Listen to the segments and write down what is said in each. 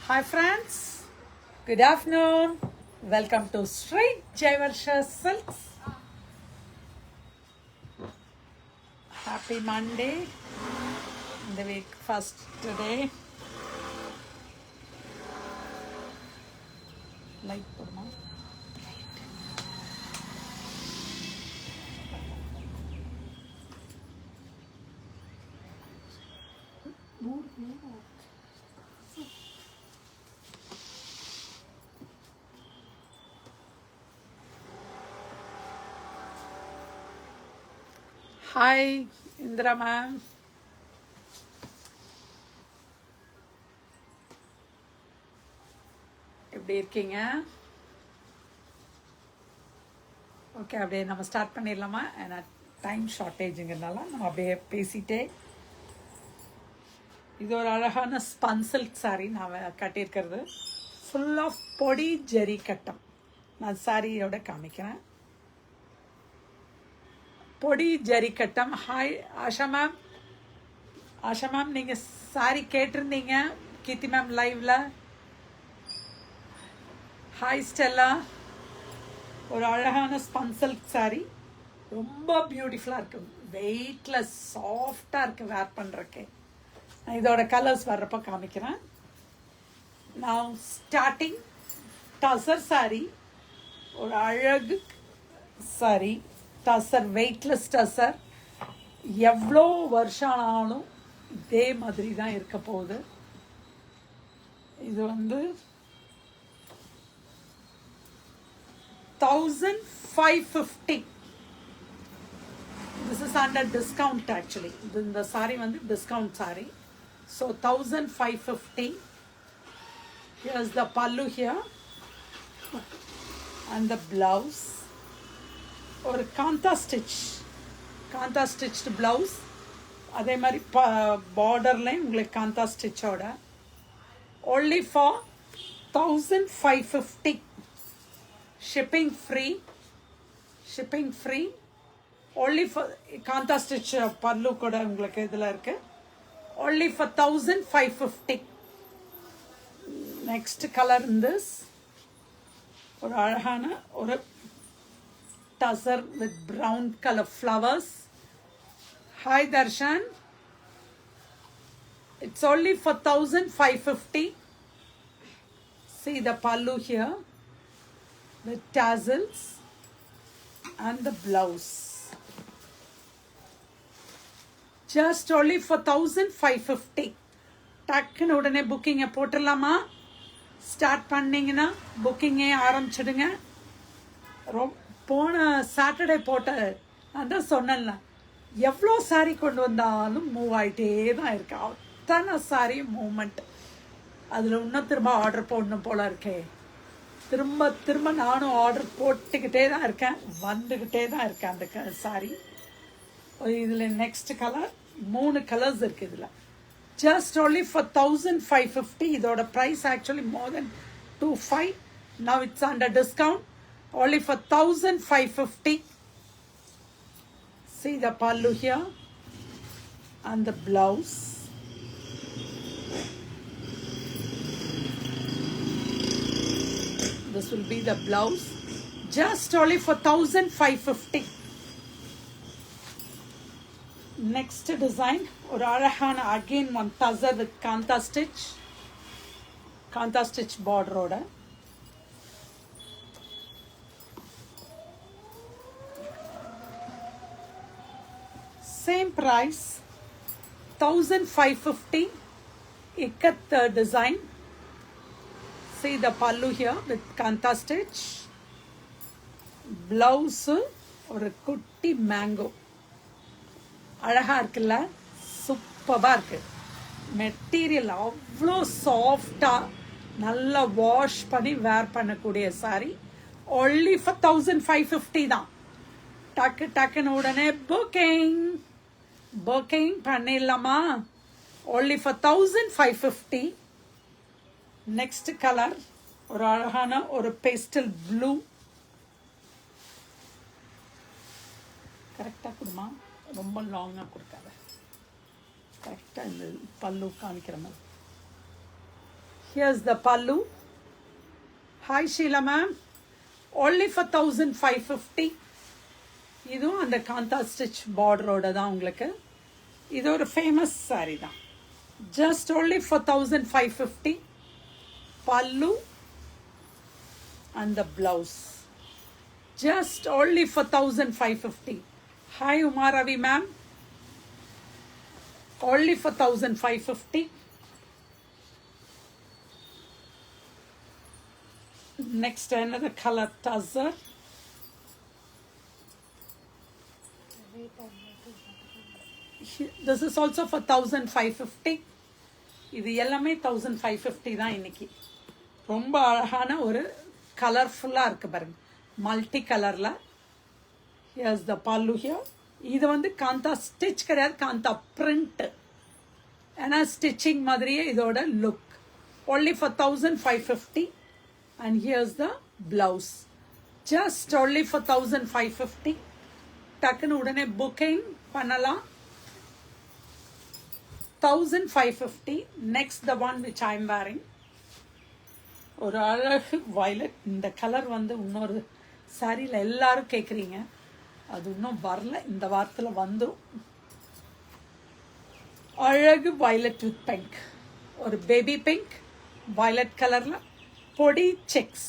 Hi friends, good afternoon. Welcome to Sri Jaivarsha Silks. Happy Monday, the week first today. Light purma. Hi, Indra ma'am. எப்படி இருக்கீங்க? Okay, அப்படியே நம்ம start பண்ணிடலாமா? ஏன்னா time ஷார்ட்டேஜுங்கிறதுனால நம்ம அப்படியே பேசிட்டே. இது ஒரு அழகான ஸ்பன் சில்க் சாரீ நான் கட்டியிருக்கிறது. ஃபுல் ஆஃப் பொடி ஜெரி கட்டம். நான் சாரியோட காமிக்கிறேன். பொடி ஜரி கட்டம். Hi Asha ma'am. Asha ma'am, நீங்கள் சாரி கேட்டிருந்தீங்க கீர்த்தி மேம் லைவ்ல. Hi Stella. ஒரு அழகான ஸ்பன் சில்க் சாரி, ரொம்ப பியூட்டிஃபுல்லாக இருக்குது. வெயிட்லெஸ் சாஃப்டாக இருக்குது வேர் பண்ணுறக்கு. நான் இதோட கலர்ஸ் வர்றப்போ காமிக்கிறேன். நான் ஸ்டார்டிங் டசர் சாரி, ஒரு அழகு சாரி. டசர், வெயிட்லெஸ் டசர். எவ்வளோ வருஷம் ஆனாலும் இதே மாதிரி தான் இருக்க போகுது. இது வந்து 1550. This is under discount actually. இந்த சாரி வந்து discount sorry. So 1550. Here's the pallu here and the blouse. ஒரு காந்தா ஸ்டிச்டு ப்ளவுஸ். அதே மாதிரி பார்டர்லையும் உங்களுக்கு காந்தா ஸ்டிச்சோட. only for 1550. shipping free. only for kantha stitch பல்லு கூட உங்களுக்கு இதில் இருக்கு. only for 1550. next color in this, ஒரு அழகான ஒரு tussar with brown color flowers. Hi Darshan. It's only for 1550. See the pallu here with tassels and the blouse. Just only for 1550. டக்குன்னு உடனே புக்கிங்கை போட்டுடலாமா? ஸ்டார்ட் பண்ணிங்கன்னா புக்கிங்கே ஆரம்பிச்சிடுங்க. போன சாட்டர்டே போட்ட நான் தான் சொன்னேன்ல, எவ்வளோ சாரி கொண்டு வந்தாலும் மூவ் ஆகிட்டே தான் இருக்கு. அத்தனை சாரி மூமெண்ட். அதில் இன்னும் திரும்ப ஆர்டர் போடணும் போல இருக்கே. திரும்ப நானும் ஆர்டர் போட்டுக்கிட்டே தான் இருக்கேன், வந்துக்கிட்டே தான் இருக்கேன் அந்த சாரி. இதில் நெக்ஸ்ட் கலர் 3 கலர்ஸ் இருக்குது இதில். Just only for 1550. இதோட price actually more than 25. now it's under discount. only for 1550. see the pallu here and the blouse. This will be the blouse. just only for 1550. next design, or அழகான again one tazar with kanta stitch border oda. same price 1550. ikat design. see the pallu here with kanta stitch. blouse ஒரு குட்டி mango. அழகா இருக்குல்ல, சூப்பராக இருக்கு. Material அவ்வளோ சாஃப்டாக, நல்லா வாஷ் பண்ணி வேர் பண்ணக்கூடிய சாரி. only for 1550 தான். டக்குன்னு உடனே புக்கிங் பண்ணிடலாமா? only for 1550. நெக்ஸ்ட் கலர் ஒரு அழகான ஒரு பேஸ்டல் ப்ளூ. கரெக்டாக கொடுமா, ரொம்ப லாங்காக கொடுக்காத. கரெக்டாக இந்த பல்லு காமிக்கிற மாதிரி. Here's the pallu. Hi Sheila ma'am. Only for 1550. இதுவும் அந்த காந்தா ஸ்டிச் பார்டரோட தான் உங்களுக்கு. இது ஒரு ஃபேமஸ் saree தான். Just only for 1550. Pallu and the blouse. Just only for 1550. Hi Uma Ravi ma'am. Only for 1550. Next another color tussar. This is also for 1550. இது எல்லாமே 1550 தான் இன்னைக்கு. ரொம்ப அழகான ஒரு கலர்ஃபுல்லா இருக்கு பாருங்க. மல்டி கலர்ல. Here's the pallu here. இது வந்து காந்தா ஸ்டிச் கிடையாது, காந்தா print. ஏன்னா ஸ்டிச்சிங் மாதிரியே இதோட look. Only for 1550. And here's the blouse. Just only for 1550. டக்குன்னு உடனே புக்கிங் பண்ணலாம். 1550. Next the one which I am wearing. ஒரு அழகு வயலட். இந்த கலர் வந்து இன்னொரு சாரியில் எல்லாரும் கேட்குறீங்க, அது இன்னும் வரல, இந்த வாரத்தில் வந்துடும். அழகு வயலட் வித் பிங்க். ஒரு பேபி பிங்க் வயலட் கலரில் பொடி செக்ஸ்.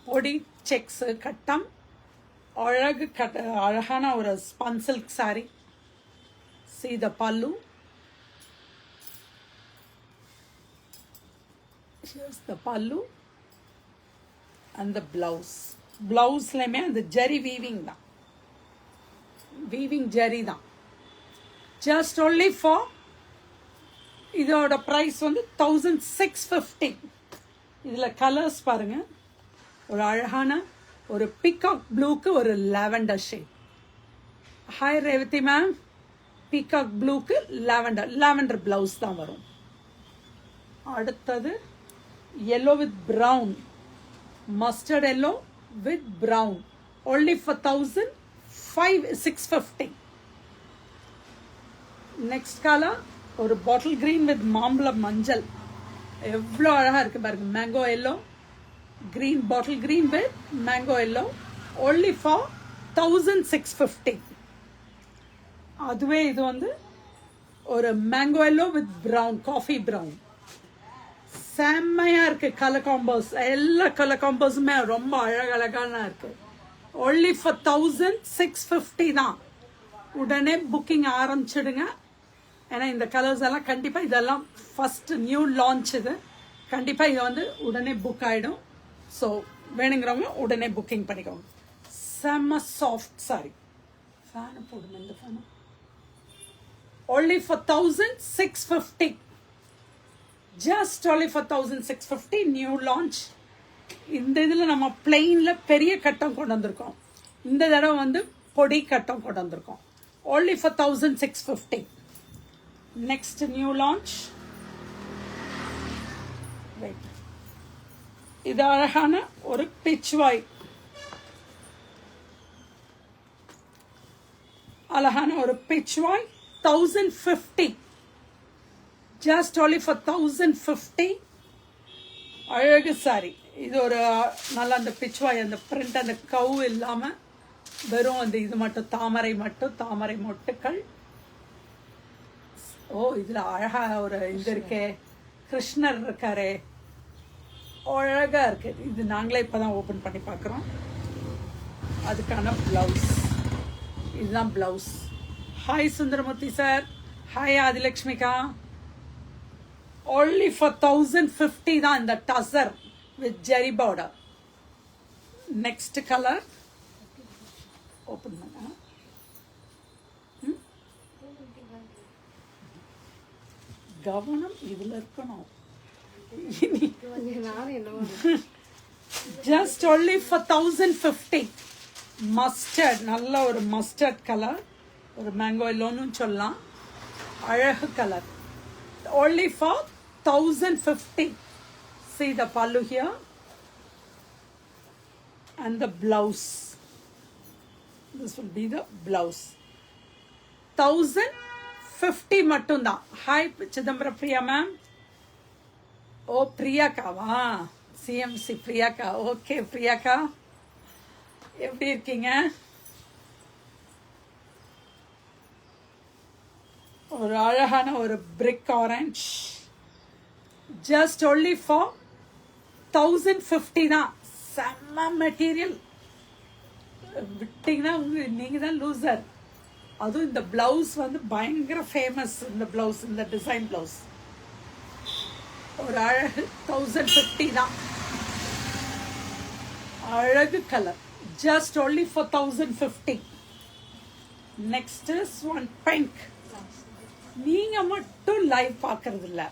பொடி செக்ஸ் கட்டம். அழகு அழகான ஒரு spun silk sorry. See the pallu. Here's the pallu and the blouse. Blouseலமே அந்த ஜரி வீவிங் தான், வீவிங் ஜரி தான். Just only for, இதோட ப்ரைஸ் வந்து 1650. இதில் கலர்ஸ் பாருங்க. ஒரு அழகான ஒரு பீகாக் ப்ளூக்கு ஒரு lavender shade. Hi Revathi ma'am. Peacock ப்ளூக்கு லாவெண்டர் பிளவுஸ் தான் வரும். அடுத்தது yellow with brown. Mustard yellow with brown. Only for 1650. Next color ஒரு bottle green with மாம்பழம் மஞ்சள். எவ்வளோ அழகா இருக்கு பாருங்க. Mango yellow green, bottle green with mango yellow. Only for 1650. அதுவே இது வந்து ஒரு mango yellow with brown, coffee brown. செம்மையா இருக்கு கலர் காம்போஸ். எல்லா கலர் காம்போஸுமே ரொம்ப அழகழகான இருக்கு. only for 1650 தான். உடனே புக்கிங் ஆரம்பிச்சிடுங்க. ஏன்னா இந்த கலர்ஸ் எல்லாம் கண்டிப்பா, இதெல்லாம் ஃபர்ஸ்ட் நியூ லான்ச். இது கண்டிப்பா இது வந்து உடனே புக் ஆயிடும். ஸோ வேணுங்கிறவங்க உடனே புக்கிங் பண்ணிக்கோங்க. செம்ம சாஃப்ட் சாரி. ஃபேனை போடுங்க, இந்த fan. only for 1650. Just only for 1650. New launch. இந்த இதில் நம்ம பிளெயினில் பெரிய கட்டம் கொண்டு வந்திருக்கோம். இந்த தடவை வந்து பொடி கட்டம் கொண்டு வந்திருக்கோம். only for 1650. Next new launch. Wait. இது அழகான ஒரு பிச்வாய். அழகான ஒரு பிச்வாய். 1050. Just only for 1050. அழகு சாரி. இது ஒரு நல்ல அந்த பிச்வாய், அந்த பிரிண்ட், அந்த கவு இல்லாம வெறும் அந்த இது மட்டும், தாமரை மட்டும், தாமரை மொட்டுக்கள். ஓ, இதுல அழகா ஒரு இது இருக்கே, கிருஷ்ணர் இருக்காரே, அழகா இருக்கு. இது நாங்களே இப்பதான் ஓபன் பண்ணி பார்க்குறோம். அதுக்கான பிளவுஸ் இதுதான் blouse. Hi Sundaramoorthy sir. Hi ஆதிலக்ஷ்மிகா. only for 1050 தான் இந்த tussar with zari border. Next colour open பண்ண. கவனம் இதுல இருக்கணும். just only for 1050. மஸ்டர்ட், நல்ல ஒரு மஸ்டர்ட் கலர், ஒரு மேங்கோ எல்லோன்னு சொல்லலாம். அழகு colour. only for 1050. See the pallu here and the blouse. This will be the blouse. 1050 மட்டும்தான். Hi Chidambaram Priya ma'am. ஓ பிரியாக்காவா? சிஎம்சி பிரியாக்கா. ஓகே பிரியாக்கா, எப்படி இருக்கீங்க? ஒரு அழகான ஒரு brick orange, just only for 1050 தான். செம்ம மெட்டீரியல். விட்டீங்கன்னா நீங்கள் தான் லூசர். அதுவும் இந்த பிளவுஸ் வந்து பயங்கர ஃபேமஸ். இந்த பிளவுஸ், இந்த டிசைன் பிளவுஸ் ஒரு அழகு. 1050 தான். அழகு colour, just only for 1050. Next is one pink. நீங்க மட்டும் லைவ் பார்க்கறது இல்ல.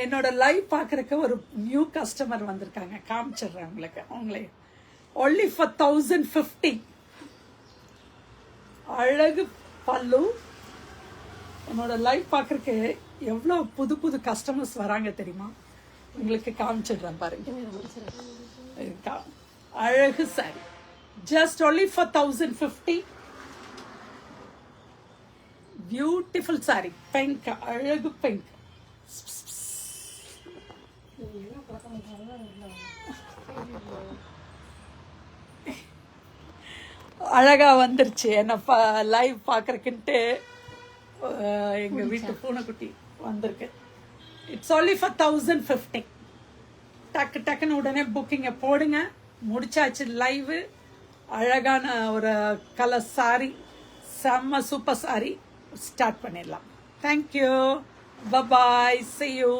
என்னோட லைவ் பார்க்கறதுக்கு ஒரு நியூ கஸ்டமர் வந்திருக்காங்க, காமிச்சிடுறேன் உங்களுக்கு. அவங்களே ஒன்லி ஃபார் 1050. அழகு பல்லு. என்னோட லைவ் பார்க்கறதுக்கு எவ்வளோ புது புது கஸ்டமர்ஸ் வராங்க தெரியுமா? உங்களுக்கு காமிச்சிடுறேன் பாருங்க. அழகு sorry, just only for 1050. Beautiful sorry, pink, அழகு பிங்க். அழகா வந்துருச்சு. என்ன லைவ் பார்க்கறதுக்குன்ட்டு எங்கள் வீட்டு பூனைக்குட்டி வந்திருக்கு. It's only for 1050. டக்கு டக்குன்னு உடனே புக்கிங்கை போடுங்க. முடிச்சாச்சு லைவு. அழகான ஒரு கலர் சாரி, செம்ம சூப்பர் சாரி. ஸ்டார்ட் பண்ணிடலாம். Thank you, bye bye, see you.